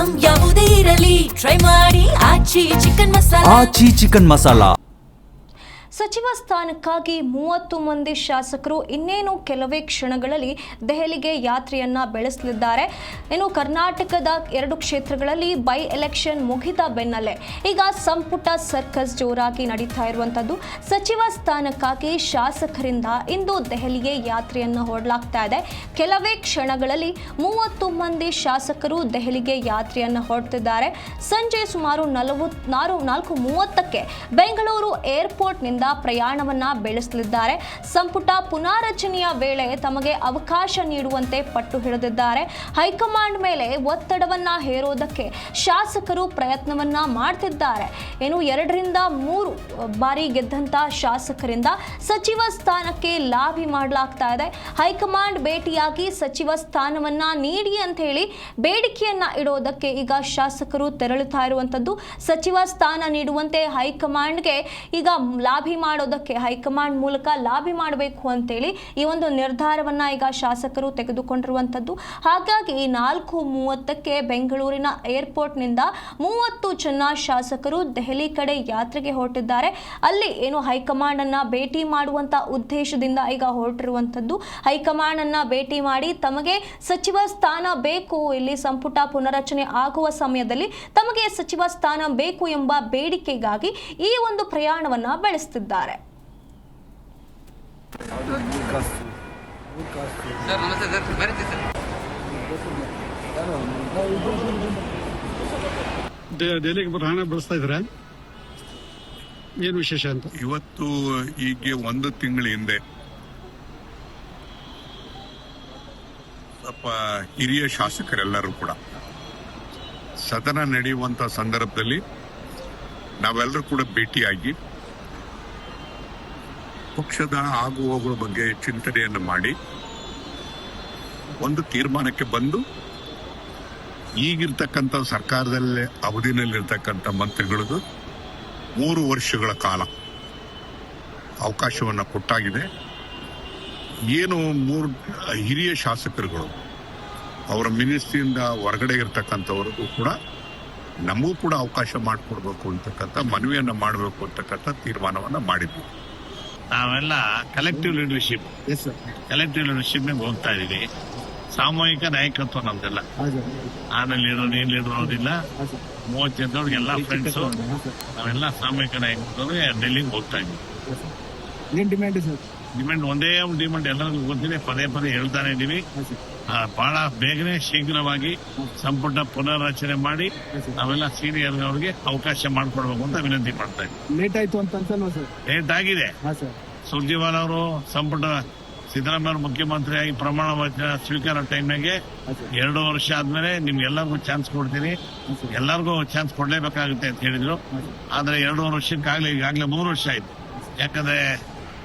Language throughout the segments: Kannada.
ಐಟಂ ಯಾವುದೇ ಇರಲಿ ಟ್ರೈ ಮಾಡಿ ಆಚಿ ಚಿಕನ್ ಮಸಾಲಾ. ಸಚಿವ ಸ್ಥಾನಕ್ಕಾಗಿ 30 ಮಂದಿ ಶಾಸಕರು ಇನ್ನೇನು ಕೆಲವೇ ಕ್ಷಣಗಳಲ್ಲಿ ದೆಹಲಿಗೆ ಯಾತ್ರೆಯನ್ನ ಬೆಳೆಸಲಿದ್ದಾರೆ. ಇನ್ನು ಕರ್ನಾಟಕದ 2 ಕ್ಷೇತ್ರಗಳಲ್ಲಿ ಬೈ ಎಲೆಕ್ಷನ್ ಮುಗಿದ ಬೆನ್ನಲ್ಲೇ ಈಗ ಸಂಪುಟ ಸರ್ಕಸ್ ಜೋರಾಗಿ ನಡೀತಾ ಇರುವಂತದ್ದು. ಸಚಿವ ಸ್ಥಾನಕ್ಕಾಗಿ ಶಾಸಕರಿಂದ ಇಂದು ದೆಹಲಿಗೆ ಯಾತ್ರೆಯನ್ನ ಹೊರಡಲಾಗ್ತಾ ಇದೆ. ಕೆಲವೇ ಕ್ಷಣಗಳಲ್ಲಿ 30 ಮಂದಿ ಶಾಸಕರು ದೆಹಲಿಗೆ ಯಾತ್ರೆಯನ್ನ ಹೊರಡ್ತಿದ್ದಾರೆ. ಸಂಜೆ ಸುಮಾರು 4:30ಕ್ಕೆ ಬೆಂಗಳೂರು ಏರ್ಪೋರ್ಟ್ನಿಂದ ಪ್ರಯಾಣವನ್ನ ಬೆಳೆಸಲಿದ್ದಾರೆ. ಸಂಪುಟ ಪುನಾರಚನೆಯ ವೇಳೆ ತಮಗೆ ಅವಕಾಶ ನೀಡುವಂತೆ ಪಟ್ಟು ಹಿಡಿದಿದ್ದಾರೆ. ಹೈಕಮಾಂಡ್ ಮೇಲೆ ಒತ್ತಡವನ್ನ ಹೇರೋದಕ್ಕೆ ಶಾಸಕರು ಪ್ರಯತ್ನವನ್ನ ಮಾಡ್ತಿದ್ದಾರೆ. 2 ರಿಂದ 3 ಬಾರಿ ಗೆದ್ದಂತ ಶಾಸಕರಿಂದ ಸಚಿವ ಸ್ಥಾನಕ್ಕೆ ಲಾಬಿ ಮಾಡಲಾಗ್ತಾ ಇದೆ. ಹೈಕಮಾಂಡ್ ಭೇಟಿಯಾಗಿ ಸಚಿವ ಸ್ಥಾನವನ್ನ ನೀಡಿ ಅಂತ ಹೇಳಿ ಬೇಡಿಕೆಯನ್ನ ಇಡೋದಕ್ಕೆ ಈಗ ಶಾಸಕರು ತೆರಳುತ್ತಾ ಇರುವಂತದ್ದು. ಸಚಿವ ಸ್ಥಾನ ನೀಡುವಂತೆ ಹೈಕಮಾಂಡ್ಗೆ ಈಗ ಲಾಬಿ ಮಾಡೋದಕ್ಕೆ ಹೈಕಮಾಂಡ್ ಮೂಲಕ ಲಾಬಿ ಮಾಡಬೇಕು ಅಂತೇಳಿ ಈ ಒಂದು ನಿರ್ಧಾರವನ್ನ ಈಗ ಶಾಸಕರು ತೆಗೆದುಕೊಂಡಿರುವಂತದ್ದು. ಹಾಗಾಗಿ 4:30ಕ್ಕೆ ಬೆಂಗಳೂರಿನ ಏರ್ಪೋರ್ಟ್ನಿಂದ 30 ಜನ ಶಾಸಕರು ದೆಹಲಿ ಕಡೆ ಯಾತ್ರೆಗೆ ಹೊರಟಿದ್ದಾರೆ. ಅಲ್ಲಿ ಹೈಕಮಾಂಡ್ ಅನ್ನ ಭೇಟಿ ಮಾಡುವಂತ ಉದ್ದೇಶದಿಂದ ಈಗ ಹೊರಟಿರುವಂತದ್ದು. ಹೈಕಮಾಂಡ್ ಅನ್ನ ಭೇಟಿ ಮಾಡಿ ತಮಗೆ ಸಚಿವ ಸ್ಥಾನ ಬೇಕು, ಇಲ್ಲಿ ಸಂಪುಟ ಪುನರಚನೆ ಆಗುವ ಸಮಯದಲ್ಲಿ ತಮಗೆ ಸಚಿವ ಸ್ಥಾನ ಬೇಕು ಎಂಬ ಬೇಡಿಕೆಗಾಗಿ ಈ ಒಂದು ಪ್ರಯಾಣವನ್ನ ಬೆಳೆಸುತ್ತಿದ್ದಾರೆ. ದೆಹಲಿಗೆ ಪ್ರಯಾಣ ಬೆಳೆಸ್ತಾ ಇದ್ರೆ ಏನು ವಿಶೇಷ ಅಂತ ಇವತ್ತು ಈಗ 1 ತಿಂಗಳ ಹಿಂದೆ ಸ್ವಲ್ಪ ಹಿರಿಯ ಶಾಸಕರೆಲ್ಲರೂ ಕೂಡ ಸದನ ನಡೆಯುವಂತ ಸಂದರ್ಭದಲ್ಲಿ ನಾವೆಲ್ಲರೂ ಕೂಡ ಭೇಟಿಯಾಗಿ ಪಕ್ಷದ ಆಗುಹೋಗುವ ಬಗ್ಗೆ ಚಿಂತನೆಯನ್ನು ಮಾಡಿ ಒಂದು ತೀರ್ಮಾನಕ್ಕೆ ಬಂದು ಈಗಿರ್ತಕ್ಕಂಥ ಸರ್ಕಾರದಲ್ಲೇ ಅವಧಿನಲ್ಲಿರ್ತಕ್ಕಂಥ ಮಂತ್ರಿಗಳಿಗೂ 3 ವರ್ಷಗಳ ಕಾಲ ಅವಕಾಶವನ್ನು ಕೊಟ್ಟಾಗಿದೆ. ಏನು 3 ಹಿರಿಯ ಶಾಸಕರುಗಳು ಅವರ ಮಿನಿಸ್ಟ್ರಿಯಿಂದ ಹೊರಗಡೆ ಇರ್ತಕ್ಕಂಥವ್ರಿಗೂ ಕೂಡ ನಮಗೂ ಕೂಡ ಅವಕಾಶ ಮಾಡಿಕೊಡ್ಬೇಕು ಅಂತಕ್ಕಂಥ ಮನವಿಯನ್ನು ಮಾಡಬೇಕು ಅಂತಕ್ಕಂಥ ತೀರ್ಮಾನವನ್ನು ಮಾಡಿದ್ವಿ. ನಾವೆಲ್ಲ ಕಲೆಕ್ಟಿವ್ ಲೀಡರ್ಶಿಪ್ ಹೋಗ್ತಾ ಇದೀವಿ. ಸಾಮೂಹಿಕ ನಾಯಕತ್ವ ನಮ್ದೆಲ್ಲ. ಆಮೇಲೆ ನೀನ್ ಲೀಡರ್ ಅನ್ನೋದಿಲ್ಲ. 30 ಜನದವ್ರಿಗೆ ಎಲ್ಲ ಫ್ರೆಂಡ್ಸ್ ನಾವೆಲ್ಲ ಸಾಮೂಹಿಕ ನಾಯಕತ್ವ ಡೆಲ್ಲಿಗೆ ಹೋಗ್ತಾ ಇದೀವಿ. ಡಿಮ್ಯಾಂಡ್ ಒಂದೇ ಡಿಮ್ಯಾಂಡ್ ಎಲ್ಲರಿಗೂ ಗೊತ್ತಿದೆ, ಪದೇ ಹೇಳ್ತಾನೆ ಇದೀವಿ. ಬಹಳ ಬೇಗನೆ ಶೀಘ್ರವಾಗಿ ಸಂಪುಟ ಪುನರ್ರಚನೆ ಮಾಡಿ ನಾವೆಲ್ಲ ಸೀನಿಯರ್ ಅವರಿಗೆ ಅವಕಾಶ ಮಾಡಿಕೊಡ್ಬೇಕು ಅಂತ ವಿನಂತಿ ಮಾಡ್ತಾ ಇದ್ದೀವಿ. ಲೇಟ್ ಆಯ್ತು ಅಂತ ಲೇಟ್ ಆಗಿದೆ. ಸುರ್ಜೇವಾಲ ಅವರು ಸಂಪುಟ ಸಿದ್ದರಾಮಯ್ಯ ಮುಖ್ಯಮಂತ್ರಿಯಾಗಿ ಪ್ರಮಾಣ ವಚನ ಸ್ವೀಕಾರ ಟೈಮ್ನಾಗೆ 2 ವರ್ಷ ಆದ್ಮೇಲೆ ನಿಮ್ಗೆಲ್ಲರಿಗೂ ಚಾನ್ಸ್ ಕೊಡ್ತೀನಿ, ಎಲ್ಲರಿಗೂ ಚಾನ್ಸ್ ಕೊಡ್ಲೇಬೇಕಾಗುತ್ತೆ ಅಂತ ಹೇಳಿದ್ರು. ಆದ್ರೆ 2 ವರ್ಷಕ್ಕಾಗ್ಲಿ ಈಗಾಗಲೇ 3 ವರ್ಷ ಆಯ್ತು. ಯಾಕಂದ್ರೆ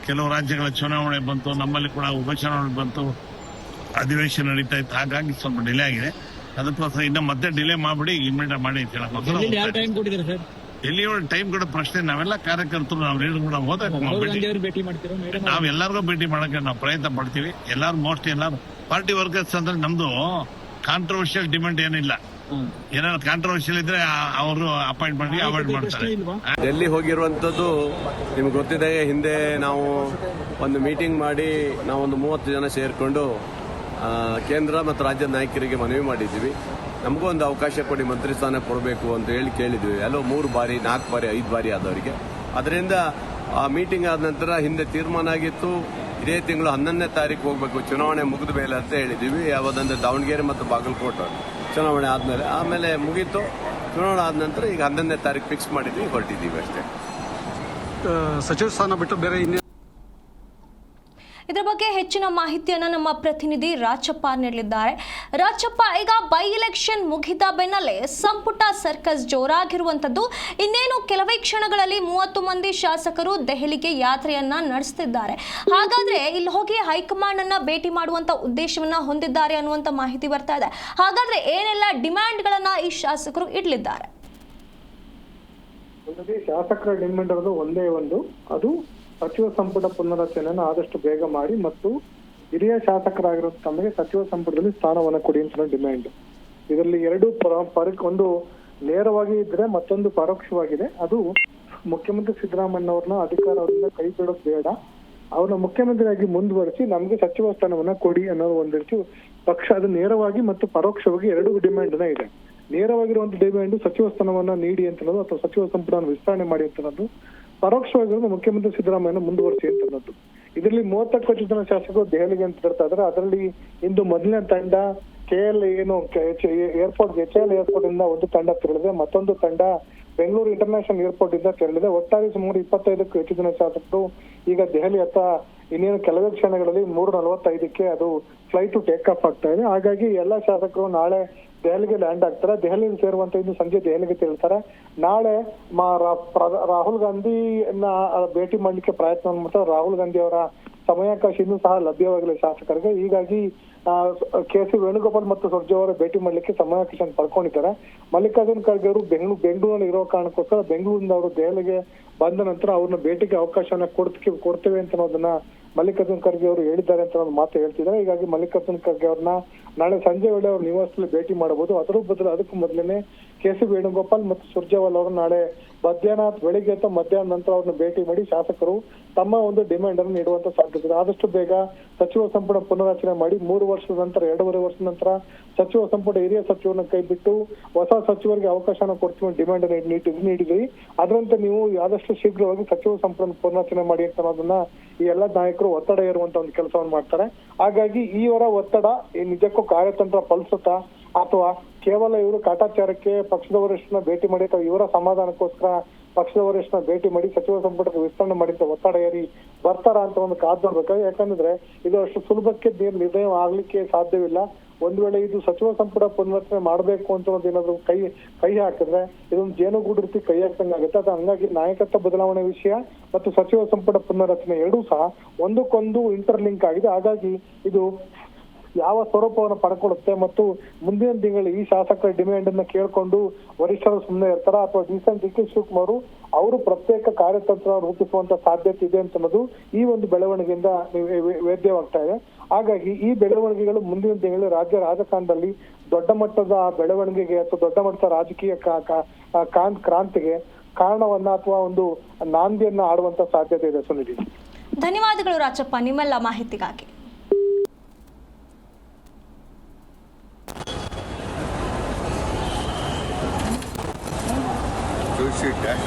ಕೆಲವು ರಾಜ್ಯಗಳ ಚುನಾವಣೆ ಬಂತು, ನಮ್ಮಲ್ಲಿ ಕೂಡ ಉಪಚುನಾವಣೆ ಬಂತು, ಅಧಿವೇಶನ ನಡೀತಾ ಇತ್ತು. ಹಾಗಾಗಿ ಸ್ವಲ್ಪ ಡಿಲೇ ಆಗಿದೆ. ಅದಕ್ಕೋಸ್ಕರ ಇನ್ನ ಮತ್ತೆ ಡಿಲೇ ಮಾಡ್ಬಿಡಿ ಇಮಿಡಿಯೇಟ್ ಮಾಡಿ ಅಂತ ಹೇಳಕ್ ಎಲ್ಲಿ ಟೈಮ್ ಕೊಡೋ ಪ್ರಶ್ನೆ. ನಾವೆಲ್ಲ ಕಾರ್ಯಕರ್ತರು ನಾವು ಲೀಡರ್ ಕೂಡ ನಾವೆಲ್ಲರಿಗೂ ಭೇಟಿ ಮಾಡಕ್ಕೆ ನಾವು ಪ್ರಯತ್ನ ಪಡ್ತೀವಿ. ಎಲ್ಲಾರು ಮೋಸ್ಟ್ಲಿ ಎಲ್ಲಾರು ಪಾರ್ಟಿ ವರ್ಕರ್ಸ್ ಅಂದ್ರೆ ನಮ್ದು ಕಾಂಟ್ರವರ್ಷಿಯಲ್ ಡಿಮ್ಯಾಂಡ್ ಏನಿಲ್ಲ. ಏನಾದ್ರು ಕಾಂಟ್ರವರ್ಷಿಯಲ್ ಇದ್ರೆ ಅವರು ಅಪಾಯಿಂಟ್ಮೆಂಟ್ ಅವಾಯ್ಡ್ ಮಾಡ್ತಾರೆ. ಡೆಲ್ಲಿ ಹೋಗಿರುವಂತದ್ದು ನಿಮ್ಗೆ ಗೊತ್ತಿದೆ. ಹಿಂದೆ ನಾವು ಒಂದು ಮೀಟಿಂಗ್ ಮಾಡಿ ನಾವೊಂದು 30 ಜನ ಸೇರ್ಕೊಂಡು ಕೇಂದ್ರ ಮತ್ತು ರಾಜ್ಯದ ನಾಯಕರಿಗೆ ಮನವಿ ಮಾಡಿದ್ದೀವಿ. ನಮಗೂ ಒಂದು ಅವಕಾಶ ಕೊಡಿ, ಮಂತ್ರಿ ಸ್ಥಾನ ಕೊಡಬೇಕು ಅಂತ ಹೇಳಿ ಕೇಳಿದ್ವಿ. ಎಲ್ಲೋ 3 ಬಾರಿ 4 ಬಾರಿ 5 ಬಾರಿ ಆದವರಿಗೆ. ಅದರಿಂದ ಆ ಮೀಟಿಂಗ್ ಆದ ನಂತರ ಹಿಂದೆ ತೀರ್ಮಾನ ಆಗಿತ್ತು ಇದೇ ತಿಂಗಳು 11ನೇ ತಾರೀಕು ಹೋಗಬೇಕು, ಚುನಾವಣೆ ಮುಗಿದ ಮೇಲೆ ಅಂತ ಹೇಳಿದ್ದೀವಿ. ಯಾವುದಂದ್ರೆ ದಾವಣಗೆರೆ ಮತ್ತು ಬಾಗಲಕೋಟೆ ಚುನಾವಣೆ ಆಮೇಲೆ ಮುಗೀತು. ಚುನಾವಣೆ ಆದ ನಂತರ ಈಗ 11ನೇ ತಾರೀಕು ಫಿಕ್ಸ್ ಮಾಡಿದ್ವಿ, ಹೊರಟಿದ್ದೀವಿ ಅಷ್ಟೇ. ಸಚಿವ ಸ್ಥಾನ ಬಿಟ್ಟು ಬೇರೆ ಇದರ ಬಗ್ಗೆ ಹೆಚ್ಚಿನ ಮಾಹಿತಿಯನ್ನು ನಮ್ಮ ಪ್ರತಿನಿಧಿ ರಾಚಪ್ಪ ನೀಡಲಿದ್ದಾರೆ. ರಾಚಪ್ಪ, ಈಗ ಬೈ ಎಲೆಕ್ಷನ್ ಮುಗಿದ ಬೆನ್ನಲ್ಲೇ ಸಂಪುಟ ಸರ್ಕಸ್ ಜೋರಾಗಿರುವಂತದ್ದು. ಇನ್ನೇನು ಕೆಲವೇ ಕ್ಷಣಗಳಲ್ಲಿ 30 ಮಂದಿ ಶಾಸಕರು ದೆಹಲಿಗೆ ಯಾತ್ರೆಯನ್ನ ನಡೆಸುತ್ತಿದ್ದಾರೆ. ಹಾಗಾದ್ರೆ ಇಲ್ಲಿ ಹೋಗಿ ಹೈಕಮಾಂಡ್ ಅನ್ನ ಭೇಟಿ ಮಾಡುವಂತ ಉದ್ದೇಶವನ್ನ ಹೊಂದಿದ್ದಾರೆ ಅನ್ನುವಂತ ಮಾಹಿತಿ ಬರ್ತಾ ಇದೆ. ಹಾಗಾದ್ರೆ ಏನೆಲ್ಲ ಡಿಮ್ಯಾಂಡ್ಗಳನ್ನ ಈ ಶಾಸಕರು ಇಡಲಿದ್ದಾರೆ? ಶಾಸಕರ ಡಿಮ್ಯಾಂಡ್ ಒಂದೇ ಒಂದು, ಅದು ಸಚಿವ ಸಂಪುಟ ಪುನರಚನೆಯನ್ನು ಆದಷ್ಟು ಬೇಗ ಮಾಡಿ ಮತ್ತು ಹಿರಿಯ ಶಾಸಕರಾಗಿರೋ ತಮಗೆ ಸಚಿವ ಸಂಪುಟದಲ್ಲಿ ಸ್ಥಾನವನ್ನು ಕೊಡಿ ಅಂತ ಡಿಮ್ಯಾಂಡ್. ಇದರಲ್ಲಿ ಎರಡು ಒಂದು ನೇರವಾಗಿ ಇದ್ರೆ ಮತ್ತೊಂದು ಪರೋಕ್ಷವಾಗಿದೆ. ಅದು ಮುಖ್ಯಮಂತ್ರಿ ಸಿದ್ದರಾಮಯ್ಯ ಅವ್ರನ್ನ ಅಧಿಕಾರದಿಂದ ಕೈ ಬಿಡೋದು ಬೇಡ, ಅವ್ರನ್ನ ಮುಖ್ಯಮಂತ್ರಿಯಾಗಿ ಮುಂದುವರಿಸಿ ನಮ್ಗೆ ಸಚಿವ ಸ್ಥಾನವನ್ನ ಕೊಡಿ ಅನ್ನೋದು ಒಂದ್ ರೀತಿ ಪಕ್ಷ. ಅದು ನೇರವಾಗಿ ಮತ್ತು ಪರೋಕ್ಷವಾಗಿ ಎರಡು ಡಿಮ್ಯಾಂಡ್ ಇದೆ. ನೇರವಾಗಿರುವಂತ ಡಿಮ್ಯಾಂಡ್ ಸಚಿವ ಸ್ಥಾನವನ್ನ ನೀಡಿ ಅಂತನ್ನೋದು ಅಥವಾ ಸಚಿವ ಸಂಪುಟವನ್ನು ವಿಸ್ತರಣೆ ಮಾಡಿ ಅಂತನ್ನೋದು. ಪರೋಕ್ಷವಾಗಿರೋದು ಮುಖ್ಯಮಂತ್ರಿ ಸಿದ್ದರಾಮಯ್ಯನ ಮುಂದುವರಿಸಿ ಅಂತನ್ನೋದು. ಇದರಲ್ಲಿ 38 ಜನ ಶಾಸಕರು ದೆಹಲಿಗೆ ಅಂತ ಬರ್ತಾ ಇದ್ದಾರೆ. ಅದರಲ್ಲಿ ಇಂದು ಮೊದಲನೇ ತಂಡ KL ಏರ್ಪೋರ್ಟ್ HAL ಏರ್ಪೋರ್ಟ್ ಇಂದ ಒಂದು ತಂಡ ತೆರಳಿದೆ, ಮತ್ತೊಂದು ತಂಡ ಬೆಂಗಳೂರು ಇಂಟರ್ನ್ಯಾಷನಲ್ ಏರ್ಪೋರ್ಟ್ ಇಂದ ತೆರಳಿದೆ. ಒಟ್ಟಾರೆ ಸುಮಾರು 25ಕ್ಕೂ ಹೆಚ್ಚು ಜನ ಶಾಸಕರು ಈಗ ದೆಹಲಿ ಹತ್ತ ಇನ್ನೇನು ಕೆಲವೇ ಕ್ಷಣಗಳಲ್ಲಿ 3:45ಕ್ಕೆ ಅದು ಫ್ಲೈಟ್ ಟೇಕ್ ಆಫ್ ಆಗ್ತಾ ಇದೆ. ಹಾಗಾಗಿ ಎಲ್ಲಾ ಶಾಸಕರು ನಾಳೆ ದೆಹಲಿಗೆ ಲ್ಯಾಂಡ್ ಆಗ್ತಾರೆ. ದೆಹಲಿಗೆ ಸೇರುವಂತ ಇನ್ನು ಸಂಜೆ ದೆಹಲಿಗೆ ತೆರಳ್ತಾರೆ. ನಾಳೆ ರಾಹುಲ್ ಗಾಂಧಿಯನ್ನ ಭೇಟಿ ಮಾಡ್ಲಿಕ್ಕೆ ಪ್ರಯತ್ನ ಮಾಡ್ತಾರೆ. ರಾಹುಲ್ ಗಾಂಧಿ ಅವರ ಸಮಯಾವಕಾಶ ಇನ್ನೂ ಸಹ ಲಭ್ಯವಾಗಿಲ್ಲ ಶಾಸಕರಿಗೆ. ಹೀಗಾಗಿ KC ವೇಣುಗೋಪಾಲ್ ಮತ್ತು ಸುರ್ಜೇವಾಲ ಭೇಟಿ ಮಾಡ್ಲಿಕ್ಕೆ ಸಮಯಾವಕಾಶ ಪಡ್ಕೊಂಡಿದ್ದಾರೆ. ಮಲ್ಲಿಕಾರ್ಜುನ್ ಖರ್ಗೆ ಅವರು ಬೆಂಗಳೂರಲ್ಲಿ ಇರೋ ಕಾರಣಕ್ಕೋಸ್ಕರ ಬೆಂಗಳೂರಿಂದ ಅವರು ದೆಹಲಿಗೆ ಬಂದ ನಂತರ ಅವ್ರನ್ನ ಭೇಟಿಗೆ ಅವಕಾಶವನ್ನ ಕೊಡ್ತೇವೆ ಅಂತ ಅನ್ನೋದನ್ನ ಮಲ್ಲಿಕಾರ್ಜುನ್ ಖರ್ಗೆ ಅವರು ಹೇಳಿದ್ದಾರೆ ಅಂತ ಒಂದು ಮಾತು ಹೇಳ್ತಿದ್ದಾರೆ. ಹೀಗಾಗಿ ಮಲ್ಲಿಕಾರ್ಜುನ್ ಖರ್ಗೆ ಅವ್ರನ್ನ ನಾಳೆ ಸಂಜೆ ವೇಳೆ ಅವ್ರ ನಿವಾಸದಲ್ಲಿ ಭೇಟಿ ಮಾಡಬಹುದು. ಅದಕ್ಕೂ ಮೊದಲನೇ KC ವೇಣುಗೋಪಾಲ್ ಮತ್ತು ಸುರ್ಜೇವಾಲ ಅವರು ನಾಳೆ ಬೆಳಿಗ್ಗೆ ಅಥವಾ ಮಧ್ಯಾಹ್ನ ನಂತರ ಅವ್ರನ್ನ ಭೇಟಿ ಮಾಡಿ ಶಾಸಕರು ತಮ್ಮ ಒಂದು ಡಿಮ್ಯಾಂಡ್ ಅನ್ನು ನೀಡುವಂತ ಸಾಧ್ಯತೆ ಇದೆ. ಆದಷ್ಟು ಬೇಗ ಸಚಿವ ಸಂಪುಟ ಪುನರಚನೆ ಮಾಡಿ 3 ವರ್ಷದ ನಂತರ 2.5 ವರ್ಷದ ನಂತರ ಸಚಿವ ಸಂಪುಟ ಹಿರಿಯ ಸಚಿವರನ್ನ ಕೈ ಬಿಟ್ಟು ಹೊಸ ಸಚಿವರಿಗೆ ಅವಕಾಶನ ಕೊಡ್ತೀವಿ ಡಿಮ್ಯಾಂಡ್ ನೀಡಿದ್ರಿ. ಅದರಂತೆ ನೀವು ಆದಷ್ಟು ಶೀಘ್ರವಾಗಿ ಸಚಿವ ಸಂಪುಟ ಪುನರಚನೆ ಮಾಡಿ ಅಂತ ಅನ್ನೋದನ್ನ ಈ ಎಲ್ಲಾ ನಾಯಕರು ಒತ್ತಡ ಏರುವಂತ ಒಂದು ಕೆಲಸವನ್ನು ಮಾಡ್ತಾರೆ. ಹಾಗಾಗಿ ಇವರ ಒತ್ತಡ ನಿಜಕ್ಕೂ ಕಾರ್ಯತಂತ್ರ ಫಲಿಸುತ್ತಾ ಅಥವಾ ಕೇವಲ ಇವರು ಕಾಟಾಚಾರಕ್ಕೆ ಪಕ್ಷದ ವರಿಷ್ಠನ ಭೇಟಿ ಮಾಡಿ ಅಥವಾ ಇವರ ಸಮಾಧಾನಕ್ಕೋಸ್ಕರ ಪಕ್ಷದ ವರಿಷ್ಠನ ಭೇಟಿ ಮಾಡಿ ಸಚಿವ ಸಂಪುಟಕ್ಕೆ ವಿಸ್ತರಣೆ ಮಾಡಿದ ಒತ್ತಡ ಏರಿ ಬರ್ತಾರ ಅಂತ ಒಂದು ಕಾದ್ ನೋಡ್ಬೇಕಾಗಿ. ಯಾಕಂದ್ರೆ ಇದು ಅಷ್ಟು ಸುಲಭಕ್ಕೆ ನಿರ್ಣಯ ಆಗ್ಲಿಕ್ಕೆ ಸಾಧ್ಯವಿಲ್ಲ. ಒಂದ್ ವೇಳೆ ಇದು ಸಚಿವ ಸಂಪುಟ ಪುನರಚನೆ ಮಾಡಬೇಕು ಅಂತ ಏನಾದ್ರು ಕೈ ಹಾಕಿದ್ರೆ ಇದೊಂದು ಜೇನುಗೂಡು ರೀತಿ ಕೈ ಹಾಕ್ದಂಗೆ ಆಗುತ್ತೆ. ಅದು ಹಂಗಾಗಿ ನಾಯಕತ್ವ ಬದಲಾವಣೆ ವಿಷಯ ಮತ್ತು ಸಚಿವ ಸಂಪುಟ ಪುನರಚನೆ ಎರಡೂ ಸಹ ಒಂದಕ್ಕೊಂದು ಇಂಟರ್ಲಿಂಕ್ ಆಗಿದೆ. ಹಾಗಾಗಿ ಇದು ಯಾವ ಸ್ವರೂಪವನ್ನು ಪಡ್ಕೊಳ್ಳುತ್ತೆ ಮತ್ತು ಮುಂದಿನ ತಿಂಗಳು ಈ ಶಾಸಕರ ಡಿಮ್ಯಾಂಡ್ ಅನ್ನ ಕೇಳ್ಕೊಂಡು ವರಿಷ್ಠರು ಸುಮ್ಮನೆ ಇರ್ತಾರ ಅಥವಾ DK ಶಿವಕುಮಾರ್ ಅವರು ಪ್ರತ್ಯೇಕ ಕಾರ್ಯತಂತ್ರ ರೂಪಿಸುವಂತ ಸಾಧ್ಯತೆ ಇದೆ ಅಂತ ಅನ್ನೋದು ಈ ಒಂದು ಬೆಳವಣಿಗೆಯಿಂದ ವೇದ್ಯವಾಗ್ತಾ ಇದೆ. ಹಾಗಾಗಿ ಈ ಬೆಳವಣಿಗೆಗಳು ಮುಂದಿನ ತಿಂಗಳು ರಾಜ್ಯ ರಾಜಕಾರಣದಲ್ಲಿ ದೊಡ್ಡ ಮಟ್ಟದ ಬೆಳವಣಿಗೆಗೆ ಅಥವಾ ದೊಡ್ಡ ಮಟ್ಟದ ರಾಜಕೀಯ ಕ್ರಾಂತಿಗೆ ಕಾರಣವನ್ನ ಅಥವಾ ಒಂದು ನಾಂದಿಯನ್ನ ಆಡುವಂತ ಸಾಧ್ಯತೆ ಇದೆ. ಸುನಿಧಿ, ಧನ್ಯವಾದಗಳು ರಾಜಪ್ಪ ನಿಮ್ಮೆಲ್ಲ ಮಾಹಿತಿಗಾಗಿ. ಡ್ಯಾಶ್